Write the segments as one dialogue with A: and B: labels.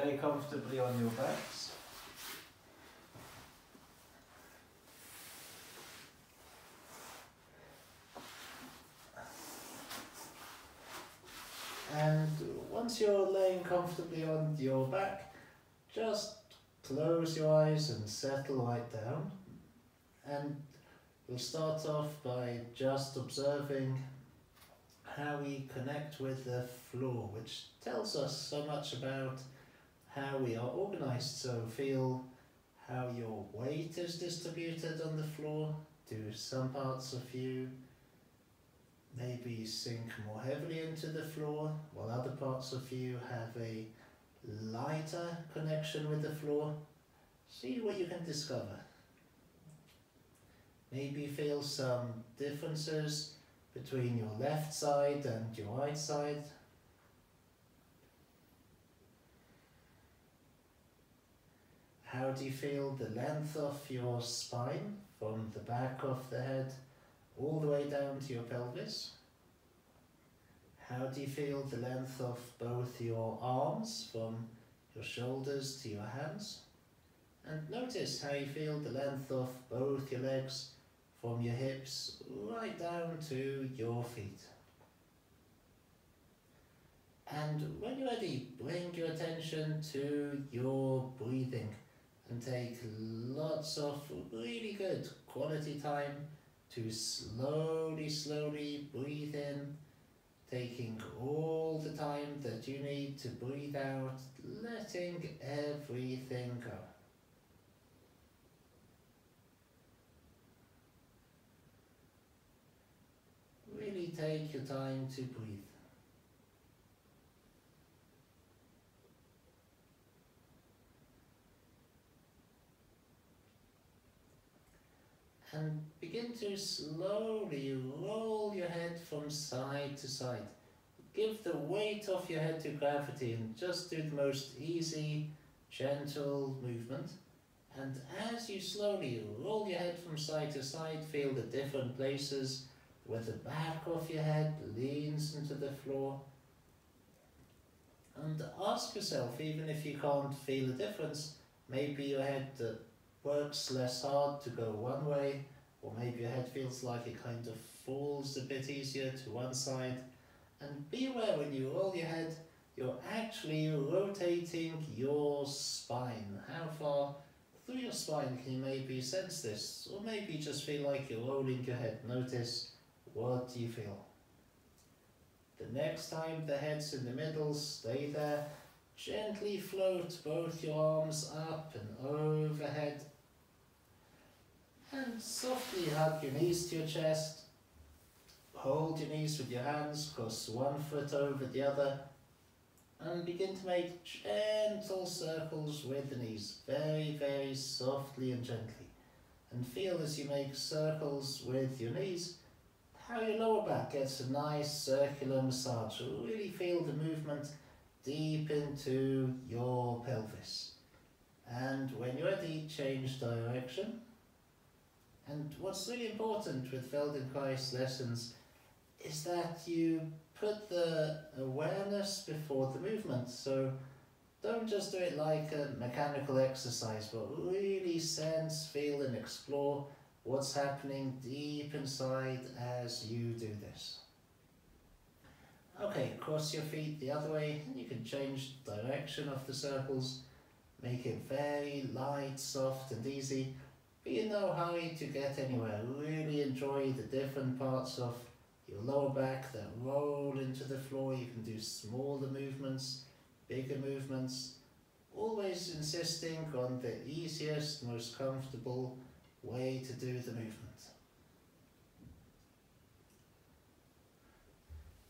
A: very comfortably on your backs. And once you're laying comfortably on your back, just close your eyes and settle right down. And we'll start off by just observing how we connect with the floor, which tells us so much about how we are organized. So feel how your weight is distributed on the floor. Do some parts of you maybe sink more heavily into the floor, while other parts of you have a lighter connection with the floor? See what you can discover. Maybe feel some differences between your left side and your right side. How do you feel the length of your spine from the back of the head all the way down to your pelvis? How do you feel the length of both your arms from your shoulders to your hands? And notice how you feel the length of both your legs from your hips right down to your feet. And when you're ready, bring your attention to your breathing and take lots of really good quality time to slowly breathe in, taking all the time that you need to breathe out, letting everything go. Really take your time to breathe. And begin to slowly roll your head from side to side. Give the weight of your head to gravity and just do the most easy, gentle movement. And as you slowly roll your head from side to side, feel the different places where the back of your head leans into the floor. And ask yourself, even if you can't feel a difference, maybe your head works less hard to go one way, or maybe your head feels like it kind of falls a bit easier to one side. And be aware when you roll your head, you're actually rotating your spine. How far through your spine can you maybe sense this? Or maybe just feel like you're rolling your head. Notice, what do you feel? The next time the head's in the middle, stay there. Gently float both your arms up and overhead. And softly hug your knees to your chest. Hold your knees with your hands, cross one foot over the other, and begin to make gentle circles with the knees, very softly and gently. And feel as you make circles with your knees, how your lower back gets a nice circular massage. Really feel the movement deep into your pelvis. And when you're ready, change direction. And what's really important with Feldenkrais lessons is that you put the awareness before the movement. So don't just do it like a mechanical exercise, but really sense, feel and explore what's happening deep inside as you do this. Okay, cross your feet the other way, and you can change direction of the circles. Make it very light, soft and easy. Be in no hurry to get anywhere. Really enjoy the different parts of your lower back that roll into the floor. You can do smaller movements, bigger movements, always insisting on the easiest, most comfortable way to do the movement.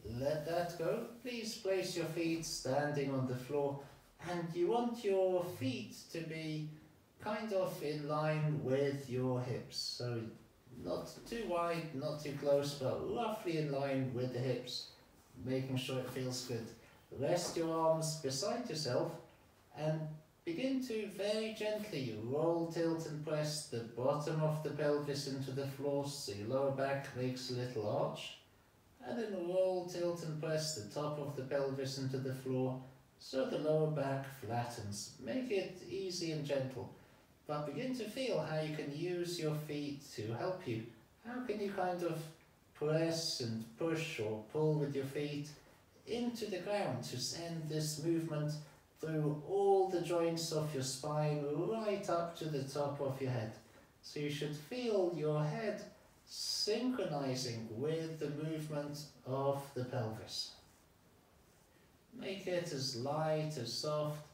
A: Let that go. Please place your feet standing on the floor, and you want your feet to be kind of in line with your hips. So not too wide, not too close, but roughly in line with the hips, making sure it feels good. Rest your arms beside yourself and begin to very gently roll, tilt and press the bottom of the pelvis into the floor so your lower back makes a little arch. And then roll, tilt and press the top of the pelvis into the floor, so the lower back flattens. Make it easy and gentle, but begin to feel how you can use your feet to help you. How can you kind of press and push or pull with your feet into the ground to send this movement through all the joints of your spine right up to the top of your head. So you should feel your head synchronizing with the movement of the pelvis. Make it as light, as soft,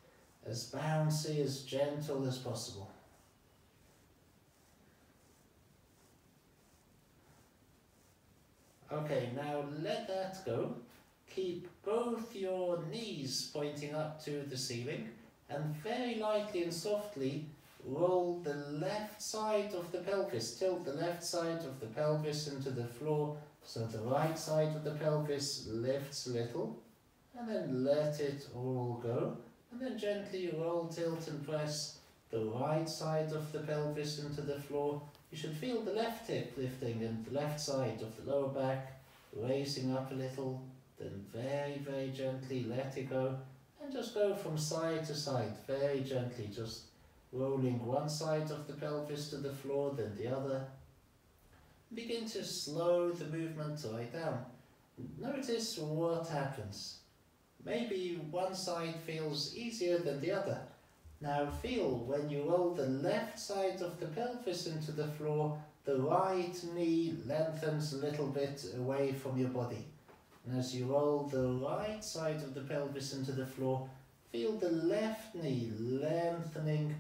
A: as bouncy, as gentle as possible. Okay, now let that go. Keep both your knees pointing up to the ceiling and very lightly and softly roll the left side of the pelvis. Tilt the left side of the pelvis into the floor so the right side of the pelvis lifts a little, and then let it all go. And then gently roll, tilt and press the right side of the pelvis into the floor. You should feel the left hip lifting and the left side of the lower back raising up a little. Then very, very gently let it go and just go from side to side, very gently, just rolling one side of the pelvis to the floor, then the other. Begin to slow the movement right down. Notice what happens. Maybe one side feels easier than the other. Now feel when you roll the left side of the pelvis into the floor, the right knee lengthens a little bit away from your body. And as you roll the right side of the pelvis into the floor, feel the left knee lengthening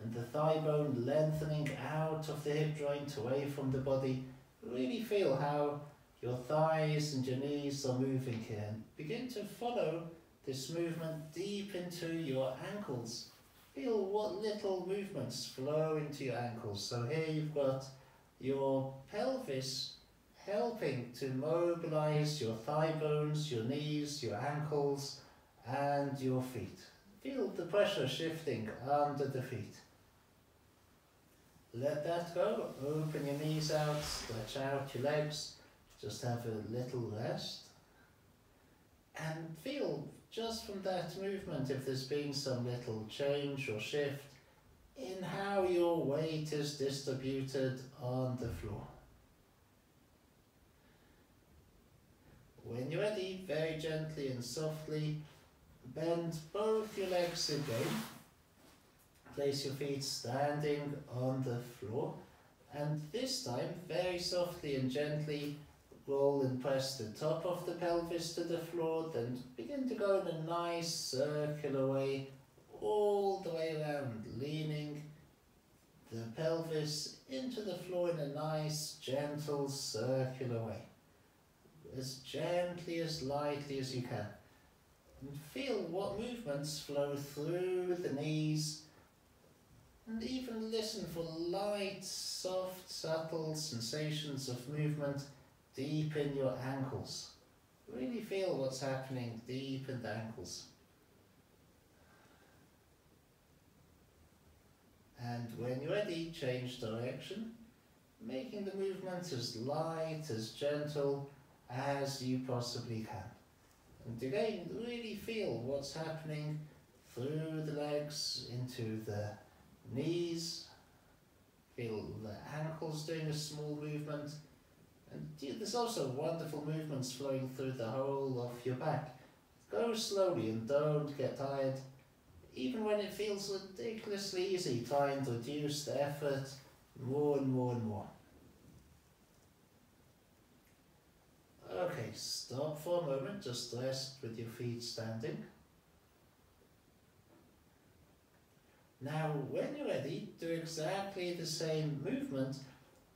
A: and the thigh bone lengthening out of the hip joint away from the body. Really feel how your thighs and your knees are moving here. And begin to follow this movement deep into your ankles. Feel what little movements flow into your ankles. So here you've got your pelvis helping to mobilize your thigh bones, your knees, your ankles, and your feet. Feel the pressure shifting under the feet. Let that go. Open your knees out, stretch out your legs, just have a little rest. And feel just from that movement if there's been some little change or shift in how your weight is distributed on the floor. When you're ready, very gently and softly, bend both your legs again. Place your feet standing on the floor. And this time, very softly and gently, roll and press the top of the pelvis to the floor. Then begin to go in a nice circular way, all the way around, leaning the pelvis into the floor in a nice, gentle, circular way. As gently, as lightly as you can. And feel what movements flow through the knees, and even listen for light, soft, subtle sensations of movement deep in your ankles. Really feel what's happening deep in the ankles. And when you're ready, change direction, making the movement as light, as gentle as you possibly can. And again, really feel what's happening through the legs, into the knees. Feel the ankles doing a small movement. And there's also wonderful movements flowing through the whole of your back. Go slowly and don't get tired. Even when it feels ridiculously easy, trying to reduce the effort more and more and more. Okay, stop for a moment, just rest with your feet standing. Now, when you're ready, do exactly the same movement,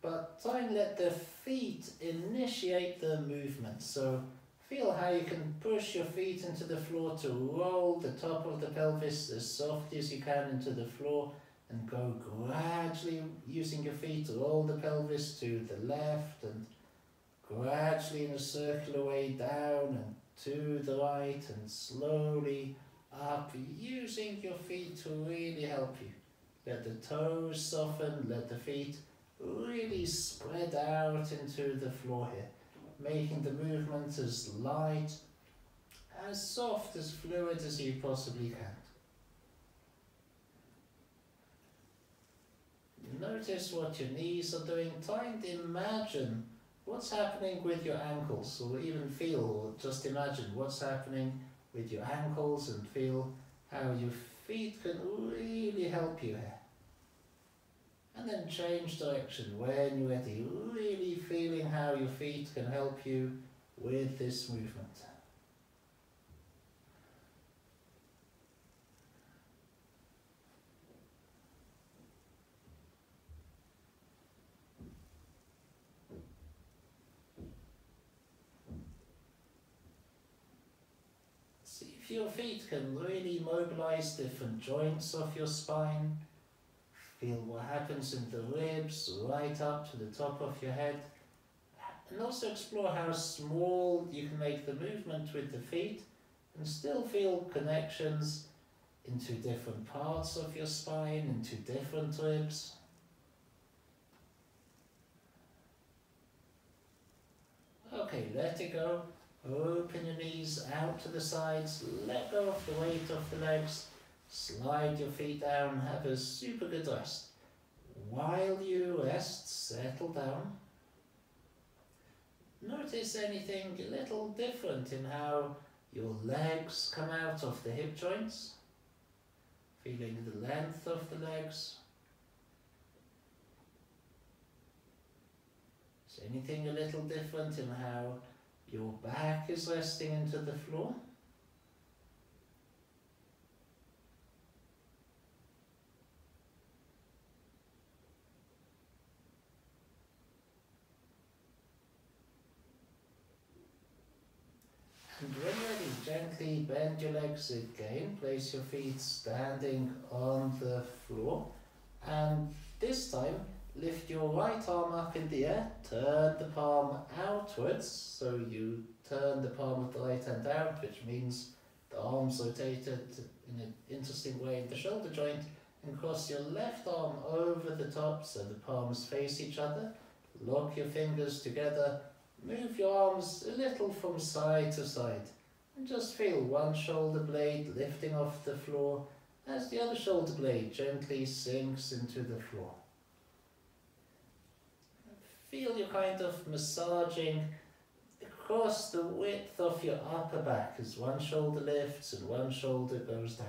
A: but try and let the feet initiate the movement. So feel how you can push your feet into the floor to roll the top of the pelvis as softly as you can into the floor, and go gradually using your feet to roll the pelvis to the left, and gradually in a circular way down and to the right, and slowly up, using your feet to really help you. Let the toes soften, let the feet really spread out into the floor here, making the movement as light as soft, as fluid as you possibly can. Notice what your knees are doing. Try and imagine what's happening with your ankles, or even feel, or just imagine what's happening with your ankles and feel how your feet can really help you here. And then change direction when you're ready, really feeling how your feet can help you with this movement. See if your feet can really mobilize different joints of your spine. Feel what happens in the ribs right up to the top of your head. And also explore how small you can make the movement with the feet and still feel connections into different parts of your spine, into different ribs. Okay, let it go. Open your knees out to the sides, let go of the weight of the legs, slide your feet down, have a super good rest. While you rest, settle down. Notice anything a little different in how your legs come out of the hip joints, feeling the length of the legs. Is anything a little different in how your back is resting into the floor? And when you're ready, gently bend your legs again, place your feet standing on the floor, and this time lift your right arm up in the air, turn the palm outwards, so you turn the palm of the right hand out, which means the arms rotated in an interesting way in the shoulder joint, and cross your left arm over the top so the palms face each other. Lock your fingers together, move your arms a little from side to side, and just feel one shoulder blade lifting off the floor as the other shoulder blade gently sinks into the floor. Feel you're kind of massaging across the width of your upper back as one shoulder lifts and one shoulder goes down.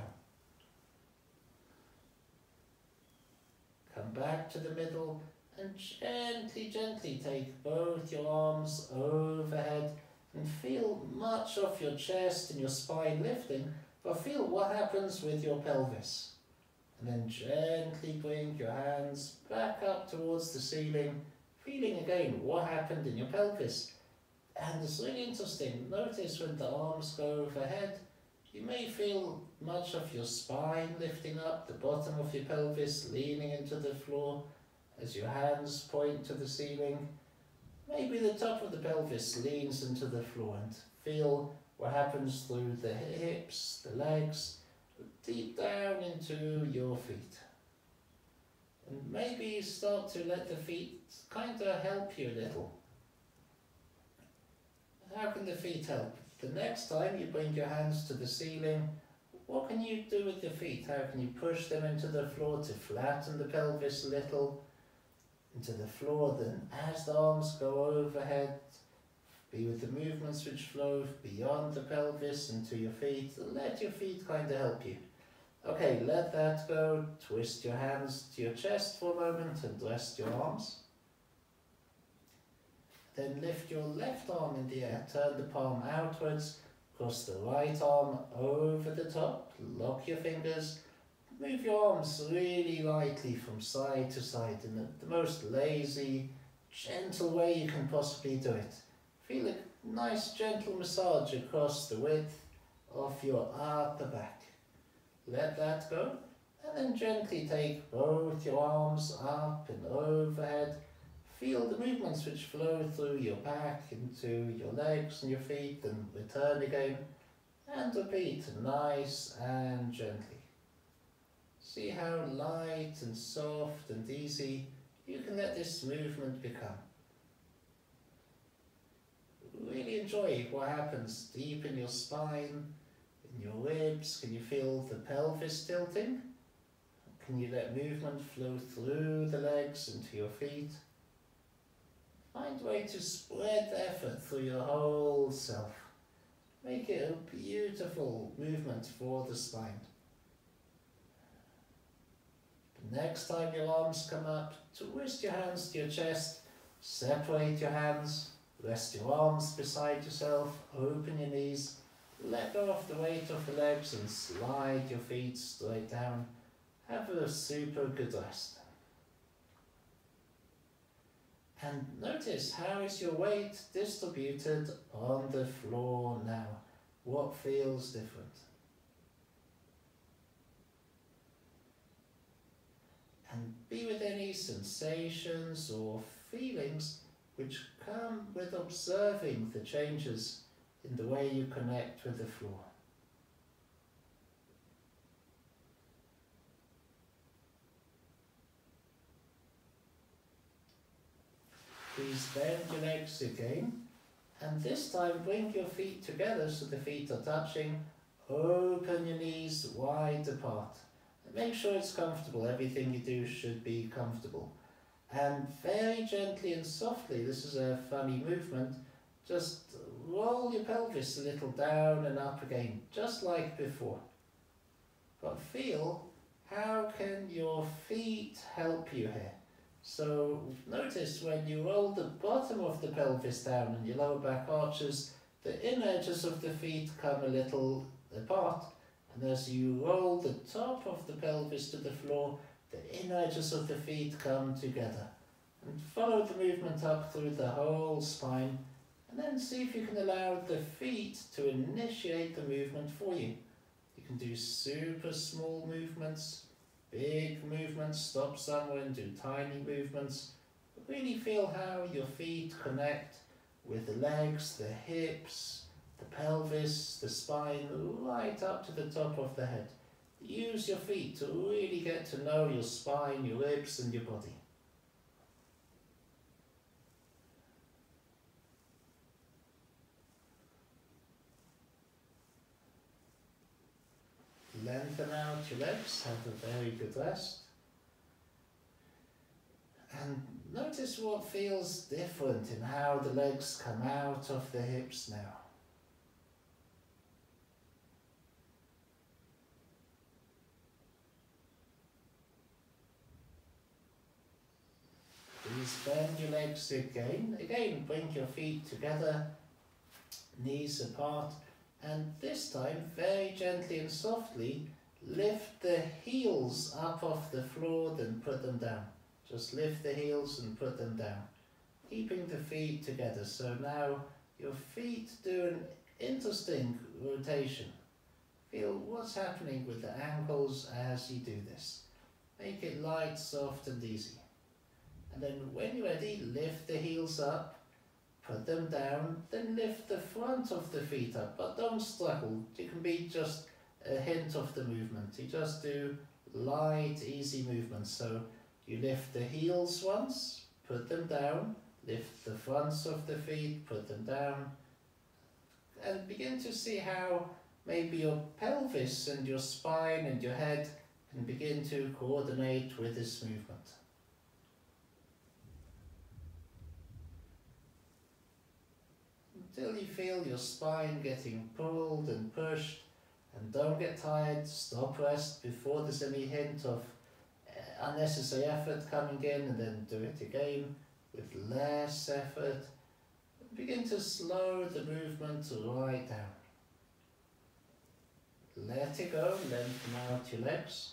A: Come back to the middle and gently take both your arms overhead and feel much of your chest and your spine lifting, but feel what happens with your pelvis. And then gently bring your hands back up towards the ceiling, feeling again what happened in your pelvis. And it's really interesting, notice when the arms go overhead, you may feel much of your spine lifting up, the bottom of your pelvis leaning into the floor as your hands point to the ceiling. Maybe the top of the pelvis leans into the floor, and feel what happens through the hips, the legs, deep down into your feet. And maybe start to let the feet kind of help you a little. How can the feet help? The next time you bring your hands to the ceiling, what can you do with your feet? How can you push them into the floor to flatten the pelvis a little into the floor? Then as the arms go overhead, be with the movements which flow beyond the pelvis into your feet. Let your feet kind of help you. Okay, let that go. Twist your hands to your chest for a moment and rest your arms. Then lift your left arm in the air, turn the palm outwards, cross the right arm over the top, lock your fingers, move your arms really lightly from side to side in the most lazy, gentle way you can possibly do it. Feel a nice gentle massage across the width of your upper back. Let that go, and then gently take both your arms up and overhead. Feel the movements which flow through your back into your legs and your feet, and return again, and repeat nice and gently. See how light and soft and easy you can let this movement become. really enjoy what happens deep in your spine, in your ribs. Can you feel the pelvis tilting? Can you let movement flow through the legs into your feet? Find a way to spread the effort through your whole self. Make it a beautiful movement for the spine. The next time your arms come up, twist your hands to your chest, separate your hands, rest your arms beside yourself, open your knees, let go of the weight of the legs and slide your feet straight down. Have a super good rest. And notice, how is your weight distributed on the floor now? What feels different? And be with any sensations or feelings which come with observing the changes in the way you connect with the floor. Please bend your legs again, and this time bring your feet together so the feet are touching. Open your knees wide apart. And make sure it's comfortable. Everything you do should be comfortable. And very gently and softly, this is a funny movement, just roll your pelvis a little down and up again, just like before. But feel, how can your feet help you here? So notice when you roll the bottom of the pelvis down and your lower back arches, the inner edges of the feet come a little apart. And as you roll the top of the pelvis to the floor, the inner edges of the feet come together. And follow the movement up through the whole spine. And then see if you can allow the feet to initiate the movement for you. You can do super small movements, big movements, stop somewhere and do tiny movements. But really feel how your feet connect with the legs, the hips, the pelvis, the spine, right up to the top of the head. Use your feet to really get to know your spine, your ribs and your body. Lengthen out your legs, have a very good rest. And notice what feels different in how the legs come out of the hips now. Please bend your legs again. Again, bring your feet together, knees apart. And this time, very gently and softly, lift the heels up off the floor, then put them down. Just lift the heels and put them down, keeping the feet together. So now your feet do an interesting rotation. Feel what's happening with the ankles as you do this. Make it light, soft and easy. And then when you're ready, lift the heels up, put them down, then lift the front of the feet up, but don't struggle. You can be just a hint of the movement. You just do light, easy movements. So you lift the heels once, put them down, lift the fronts of the feet, put them down, and begin to see how maybe your pelvis and your spine and your head can begin to coordinate with this movement. Until you feel your spine getting pulled and pushed, and don't get tired. Stop, rest before there's any hint of unnecessary effort coming in, and then do it again with less effort. Begin to slow the movement right down. Let it go, lengthen out your legs.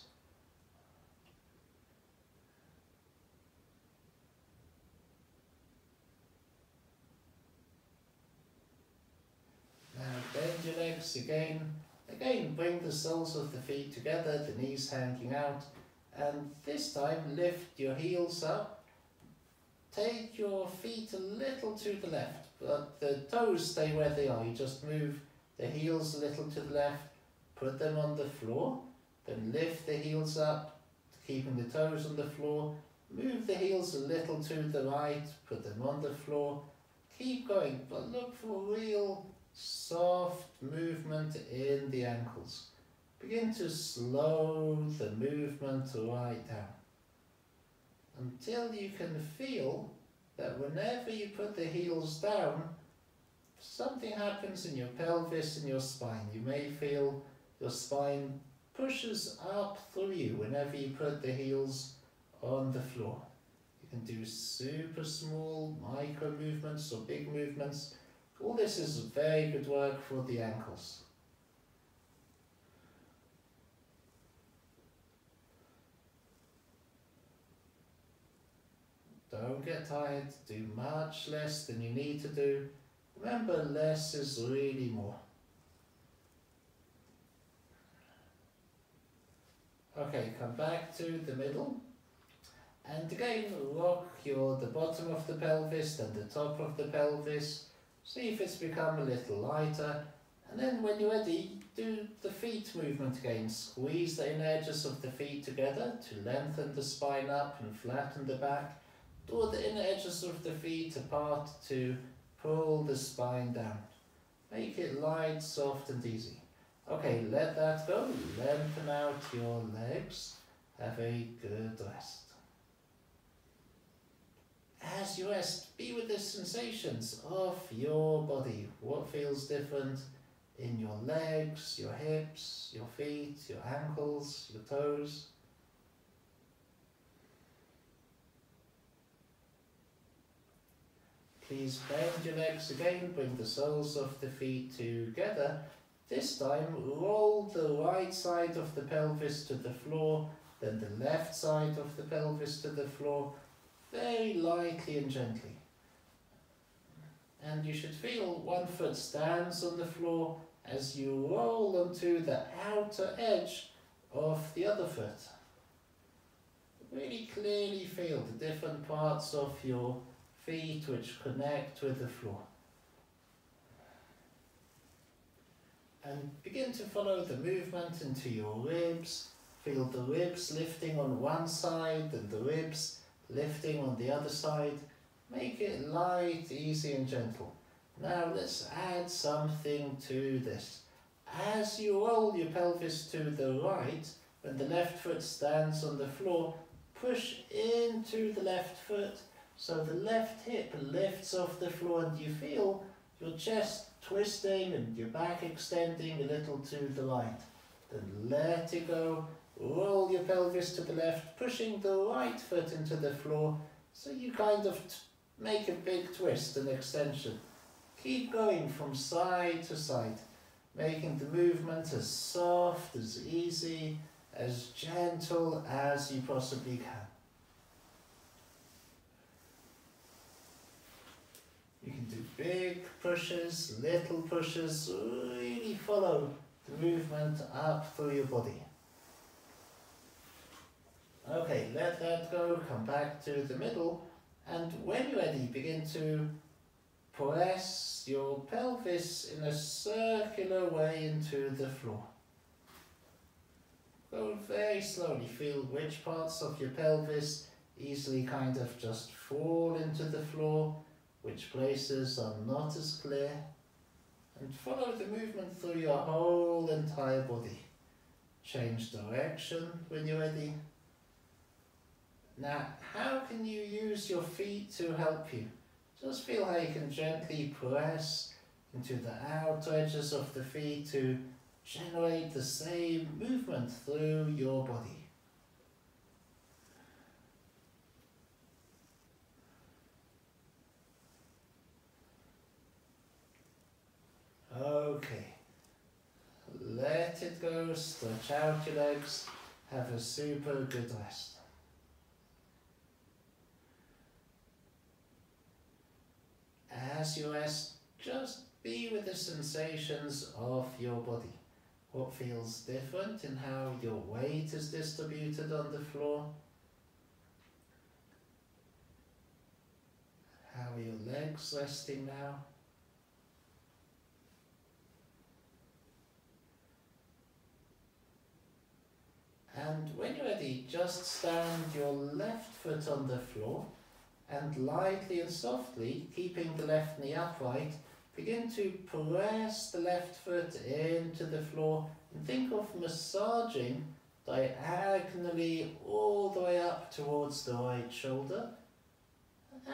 A: Now bend your legs again. Again, bring the soles of the feet together, the knees hanging out. And this time, lift your heels up. Take your feet a little to the left, but the toes stay where they are. You just move the heels a little to the left, put them on the floor, then lift the heels up, keeping the toes on the floor. Move the heels a little to the right, put them on the floor, Keep going, but look for real soft movement in the ankles. Begin to slow the movement right down until you can feel that whenever you put the heels down, something happens in your pelvis and your spine. You may feel your spine pushes up through you whenever you put the heels on the floor. You can do super small micro movements or big movements. All this is very good work for the ankles. Don't get tired, do much less than you need to do. Remember, less is really more. Okay, come back to the middle. And again, rock the bottom of the pelvis, then the top of the pelvis. See if it's become a little lighter. And then when you're ready, do the feet movement again. Squeeze the inner edges of the feet together to lengthen the spine up and flatten the back. Draw the inner edges of the feet apart to pull the spine down. Make it light, soft and easy. Okay, let that go. Lengthen out your legs. Have a good rest. As you rest, be with the sensations of your body. What feels different in your legs, your hips, your feet, your ankles, your toes. Please bend your legs again, bring the soles of the feet together. This time, roll the right side of the pelvis to the floor, then the left side of the pelvis to the floor, very lightly and gently. And you should feel one foot stands on the floor as you roll onto the outer edge of the other foot. Really clearly feel the different parts of your feet which connect with the floor. And begin to follow the movement into your ribs. Feel the ribs lifting on one side and the ribs lifting on the other side. Make it light, easy and gentle. Now let's add something to this. As you roll your pelvis to the right, when the left foot stands on the floor, push into the left foot so the left hip lifts off the floor and you feel your chest twisting and your back extending a little to the right. Then let it go. Roll your pelvis to the left, pushing the right foot into the floor so you kind of make a big twist and extension. Keep going from side to side, making the movement as soft, as easy, as gentle as you possibly can. You can do big pushes, little pushes, really follow the movement up through your body. Okay, let that go, come back to the middle, and when you're ready, begin to press your pelvis in a circular way into the floor. Go very slowly, feel which parts of your pelvis easily kind of just fall into the floor, which places are not as clear, and follow the movement through your whole entire body. Change direction when you're ready. Now, how can you use your feet to help you? Just feel how you can gently press into the outer edges of the feet to generate the same movement through your body. Okay, let it go, stretch out your legs, have a super good rest. As you rest, just be with the sensations of your body. What feels different in how your weight is distributed on the floor? How are your legs resting now? And when you're ready, just stand your left foot on the floor and lightly and softly, keeping the left knee upright, begin to press the left foot into the floor and think of massaging diagonally all the way up towards the right shoulder,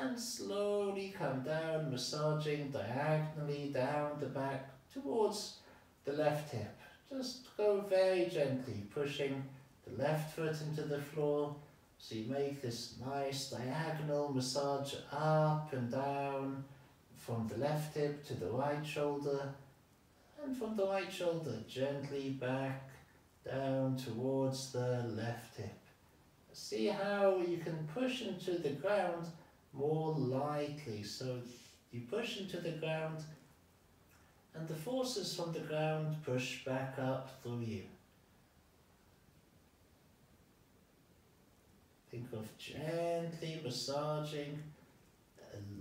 A: and slowly come down, massaging diagonally down the back towards the left hip. Just go very gently, pushing the left foot into the floor, so you make this nice diagonal massage up and down from the left hip to the right shoulder, and from the right shoulder gently back down towards the left hip. See how you can push into the ground more lightly. So you push into the ground and the forces from the ground push back up through you. Think of gently massaging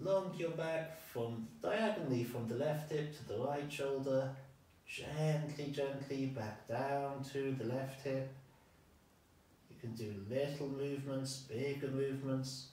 A: along your back from diagonally from the left hip to the right shoulder, gently back down to the left hip. You can do little movements, bigger movements.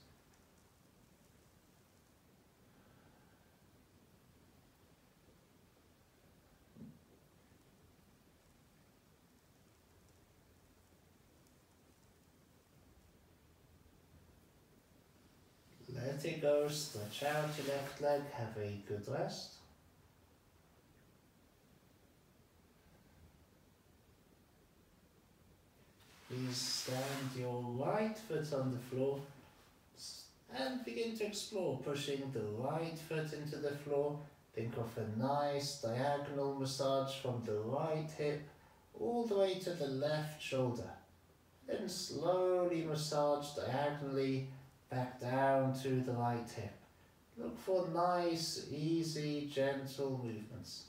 A: Let it go, stretch out your left leg, have a good rest. Please stand your right foot on the floor and begin to explore, pushing the right foot into the floor. Think of a nice diagonal massage from the right hip all the way to the left shoulder. Then slowly massage diagonally back down to the right hip. Look for nice, easy, gentle movements.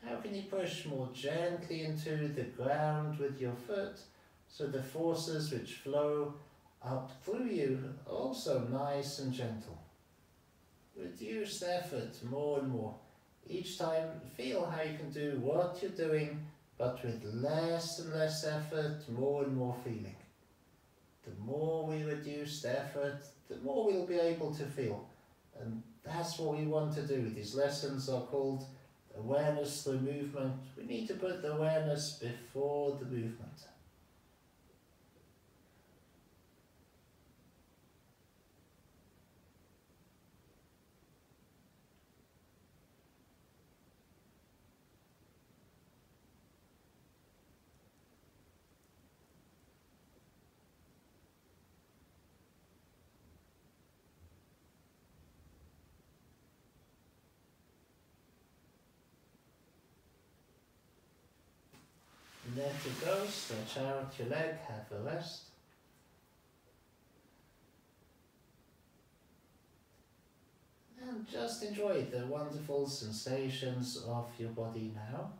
A: How can you push more gently into the ground with your foot, so the forces which flow up through you are also nice and gentle? Reduce the effort more and more. Each time feel how you can do what you're doing, but with less and less effort, more and more feeling. The more we reduce the effort, the more we'll be able to feel. And that's what we want to do. These lessons are called awareness through movement. We need to put the awareness before the movement. Let it go, stretch out your leg, have a rest. And just enjoy the wonderful sensations of your body now.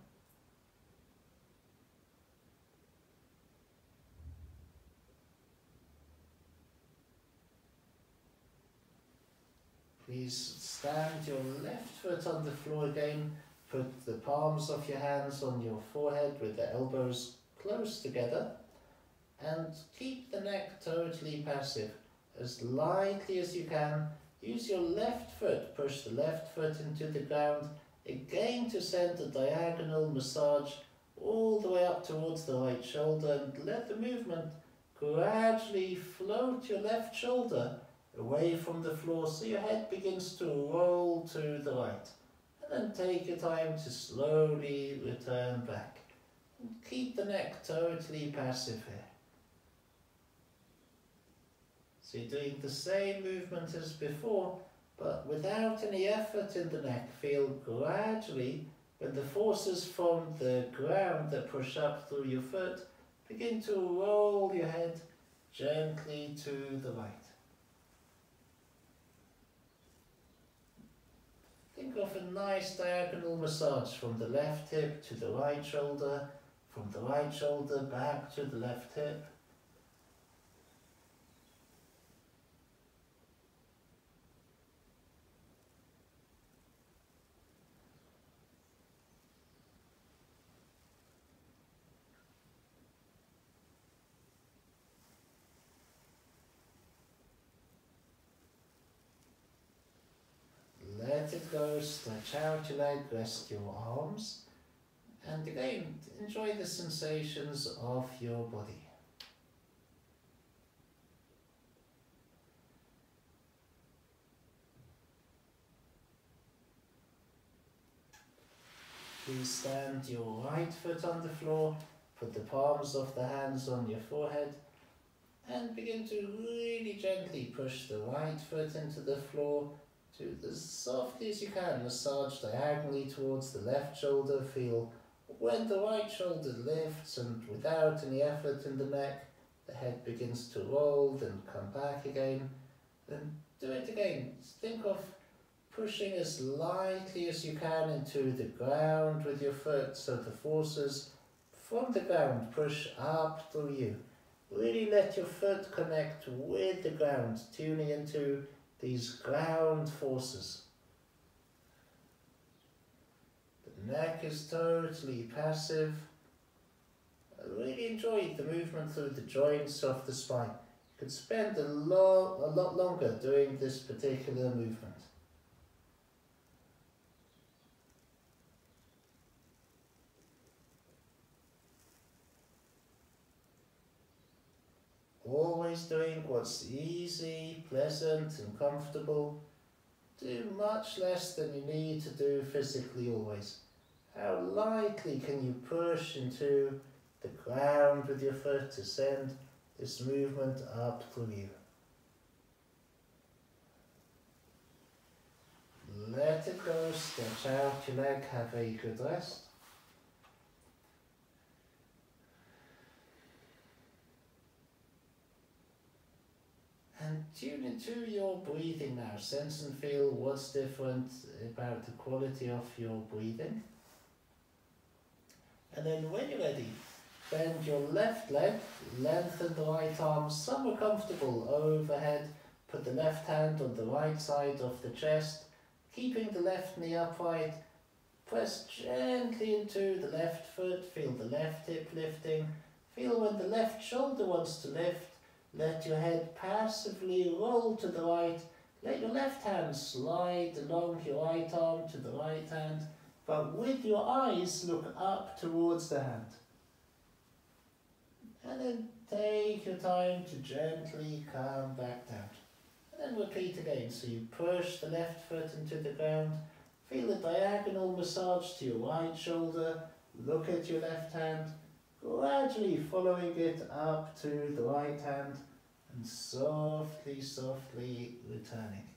A: Please stand your left foot on the floor again. Put the palms of your hands on your forehead with the elbows close together, and keep the neck totally passive. As lightly as you can, use your left foot, push the left foot into the ground, again to send a diagonal massage all the way up towards the right shoulder, and let the movement gradually float your left shoulder away from the floor so your head begins to roll to the right. And take your time to slowly return back. And keep the neck totally passive here. So you're doing the same movement as before, but without any effort in the neck. Feel gradually when the forces from the ground that push up through your foot begin to roll your head gently to the right. Think of a nice diagonal massage from the left hip to the right shoulder, from the right shoulder back to the left hip. it go, stretch out your leg, rest your arms, and again, enjoy the sensations of your body. Please stand your right foot on the floor, put the palms of the hands on your forehead, and begin to really gently push the right foot into the floor to as softly as you can. Massage diagonally towards the left shoulder. Feel when the right shoulder lifts and without any effort in the neck, the head begins to roll, then come back again. Then do it again. Think of pushing as lightly as you can into the ground with your foot, so the forces from the ground push up through you. Really let your foot connect with the ground, tuning into these ground forces. The neck is totally passive. I really enjoyed the movement through the joints of the spine. You could spend a lot longer doing this particular movement. Always doing what's easy, pleasant and comfortable. Do much less than you need to do physically always. How lightly can you push into the ground with your foot to send this movement up through you. Let it go, stretch out your leg, have a good rest. And tune into your breathing now. Sense and feel what's different about the quality of your breathing. And then when you're ready, bend your left leg, lengthen the right arm somewhere comfortable overhead. Put the left hand on the right side of the chest, keeping the left knee upright. Press gently into the left foot, feel the left hip lifting. Feel when the left shoulder wants to lift. Let your head passively roll to the right. Let your left hand slide along your right arm to the right hand, but with your eyes look up towards the hand. And then take your time to gently come back down. And then repeat again. So you push the left foot into the ground. Feel a diagonal massage to your right shoulder. Look at your left hand. Gradually following it up to the right hand and softly, softly returning.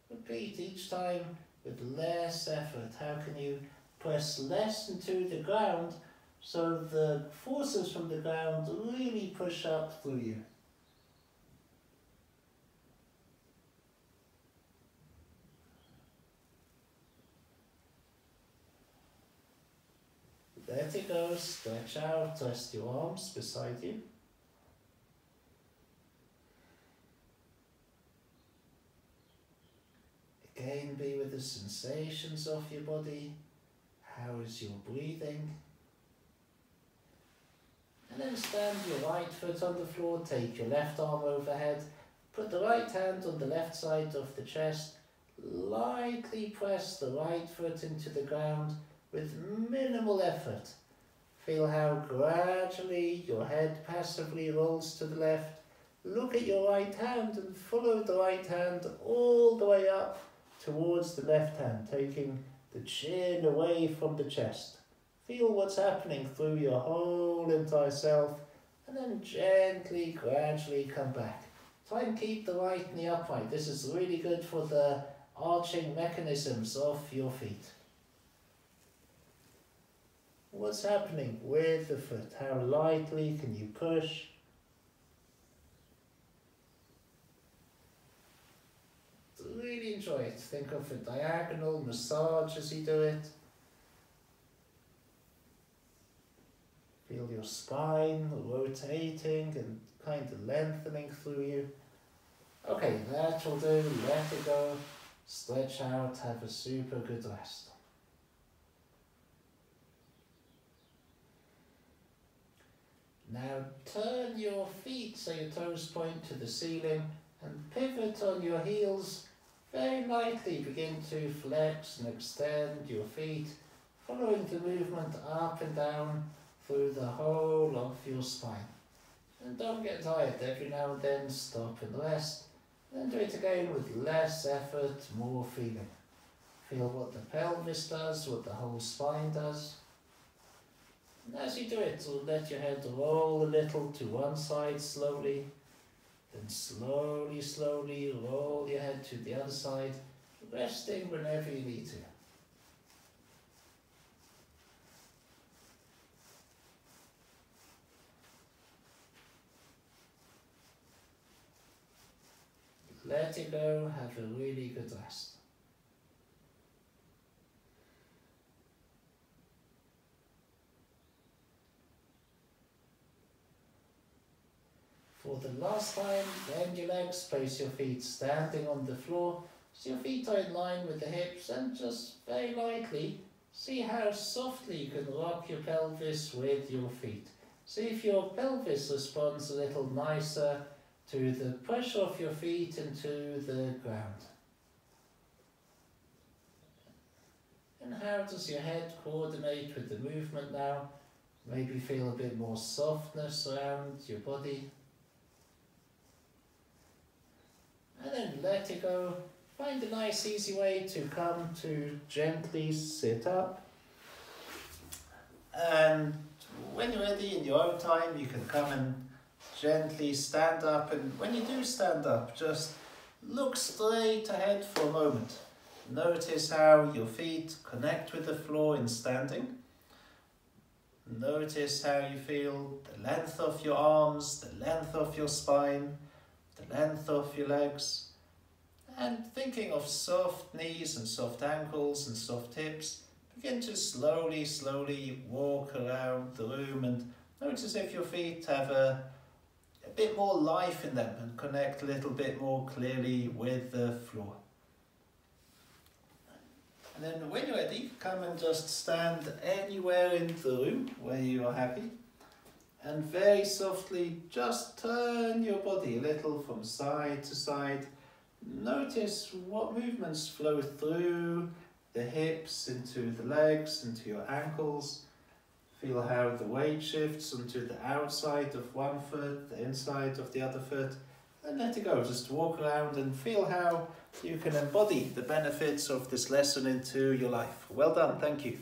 A: Repeat each time with less effort. How can you press less into the ground so the forces from the ground really push up through you? Let it go, stretch out, rest your arms beside you. Again, be with the sensations of your body. How is your breathing? And then stand your right foot on the floor, take your left arm overhead, put the right hand on the left side of the chest, lightly press the right foot into the ground with minimal effort. Feel how gradually your head passively rolls to the left. Look at your right hand and follow the right hand all the way up towards the left hand, taking the chin away from the chest. Feel what's happening through your whole entire self, and then gently, gradually come back. Try and keep the right knee upright. This is really good for the arching mechanisms of your feet. What's happening with the foot? How lightly can you push? Really enjoy it. Think of a diagonal massage as you do it. Feel your spine rotating and kind of lengthening through you. Okay, that will do. Let it go. Stretch out. Have a super good rest. Now turn your feet so your toes point to the ceiling and pivot on your heels. very lightly begin to flex and extend your feet, following the movement up and down through the whole of your spine. And don't get tired, every now and then stop and rest, then do it again with less effort, more feeling. Feel what the pelvis does, what the whole spine does. And as you do it, let your head roll a little to one side slowly, then slowly roll your head to the other side, resting whenever you need to. Let it go, have a really good rest. For the last time, bend your legs, place your feet standing on the floor, so your feet are in line with the hips, and just very lightly, see how softly you can rock your pelvis with your feet. See if your pelvis responds a little nicer to the pressure of your feet into the ground. And how does your head coordinate with the movement now? Maybe feel a bit more softness around your body. And then let it go. Find a nice easy way to come to gently sit up. And when you're ready in your own time, you can come and gently stand up. And when you do stand up, just look straight ahead for a moment. Notice how your feet connect with the floor in standing. Notice how you feel the length of your arms, the length of your spine, the length of your legs, and thinking of soft knees and soft ankles and soft hips, begin to slowly walk around the room and notice if your feet have a bit more life in them and connect a little bit more clearly with the floor. And then when you're ready, come and just stand anywhere in the room where you are happy. And very softly just turn your body a little from side to side. Notice what movements flow through the hips, into the legs, into your ankles. Feel how the weight shifts onto the outside of one foot, the inside of the other foot. And let it go. Just walk around and feel how you can embody the benefits of this lesson into your life. Well done, thank you.